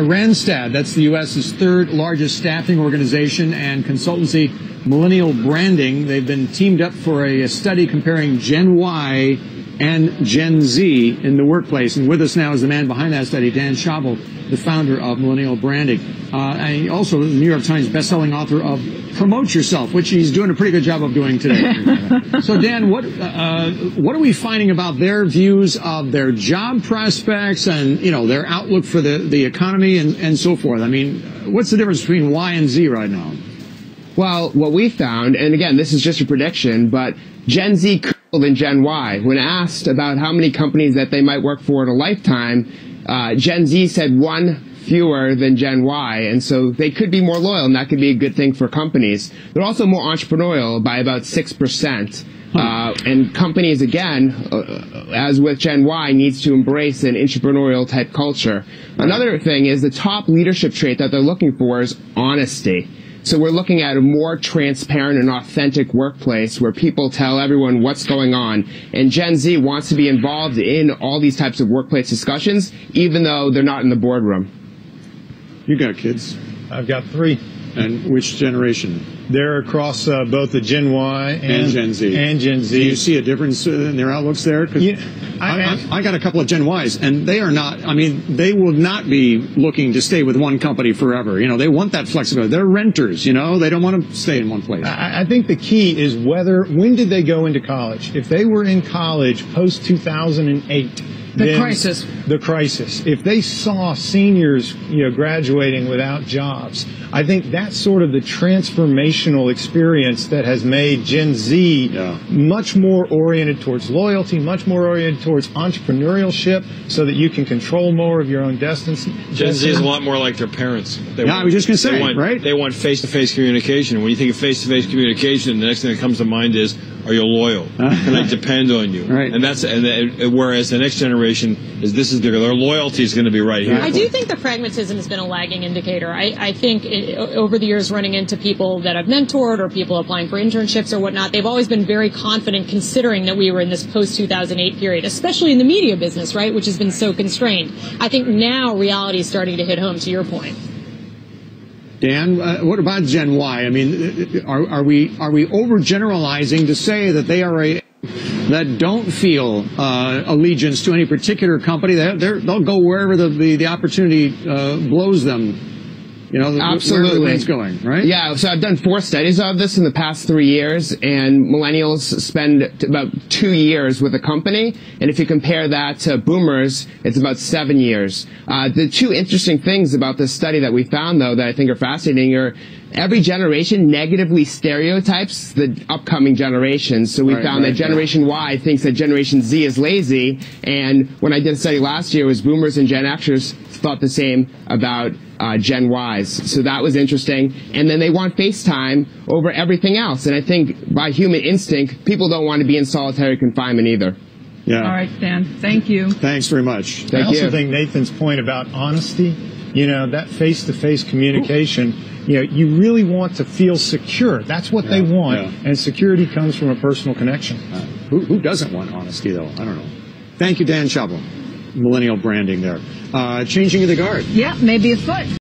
Randstad, that's the U.S.'s third largest staffing organization and consultancy, Millennial Branding. They've been teamed up for a study comparing Gen Y and Gen Z in the workplace. And with us now is the man behind that study, Dan Schawbel, the founder of Millennial Branding. And also the New York Times bestselling author of Promote Yourself, which he's doing a pretty good job of doing today. So, Dan, what are we finding about their views of their job prospects and, you know, their outlook for the economy and so forth? I mean, what's the difference between Y and Z right now? Well, what we found, and again, this is just a prediction, but Gen Z cooler than Gen Y. When asked about how many companies that they might work for in a lifetime, Gen Z said one fewer than Gen Y, and so they could be more loyal, and that could be a good thing for companies. They're also more entrepreneurial by about 6%. And companies, again, as with Gen Y, needs to embrace an entrepreneurial type culture. Another thing is the top leadership trait that they're looking for is honesty. So we're looking at a more transparent and authentic workplace where people tell everyone what's going on. And Gen Z wants to be involved in all these types of workplace discussions, even though they're not in the boardroom. You got kids? I've got 3. And which generation? They're across both the Gen Y and Gen Z. And Gen Z. Do you see a difference in their outlooks there? Yeah, I got a couple of Gen Ys, and they are not, I mean, they will not be looking to stay with one company forever. You know, they want that flexibility. They're renters, you know, they don't want to stay in one place. I think the key is when did they go into college? If they were in college post-2008, The crisis. The crisis. If they saw seniors, graduating without jobs, I think that's sort of the transformational experience that has made Gen Z much more oriented towards loyalty, much more oriented towards entrepreneurship, so that you can control more of your own destiny. Gen Z is a lot more like their parents. I was just going to say, right? They want face-to-face communication. When you think of face-to-face communication, the next thing that comes to mind is, are you loyal? Can I depend on you? Right. And whereas the next generation this is their loyalty is going to be right here. I do think the pragmatism has been a lagging indicator. I think over the years running into people that I've mentored or people applying for internships or whatnot, they've always been very confident considering that we were in this post-2008 period, especially in the media business, right, which has been so constrained. I think now reality is starting to hit home, to your point. Dan, what about Gen Y? I mean, are we overgeneralizing to say that they are that don't feel allegiance to any particular company? They'll go wherever the opportunity blows them. You know, absolutely. Where it's going, right? Yeah, so I've done 4 studies of this in the past 3 years, and millennials spend about 2 years with a company, and if you compare that to boomers, it's about 7 years. The 2 interesting things about this study that we found, though, that I think are fascinating are every generation negatively stereotypes the upcoming generations. So we found that Generation Y thinks that Generation Z is lazy, and when I did a study last year, it was boomers and Gen Xers thought the same about Gen Ys. So that was interesting. And then they want FaceTime over everything else. And I think by human instinct, people don't want to be in solitary confinement either. Yeah. All right, Dan. Thank you. Thanks very much. I also think Nathan's point about honesty, that face-to-face communication, you really want to feel secure. That's what they want. And security comes from a personal connection. Who doesn't want honesty, though? I don't know. Thank you, Dan Schawbel. Millennial Branding there. Changing of the guard. Yeah, maybe a foot.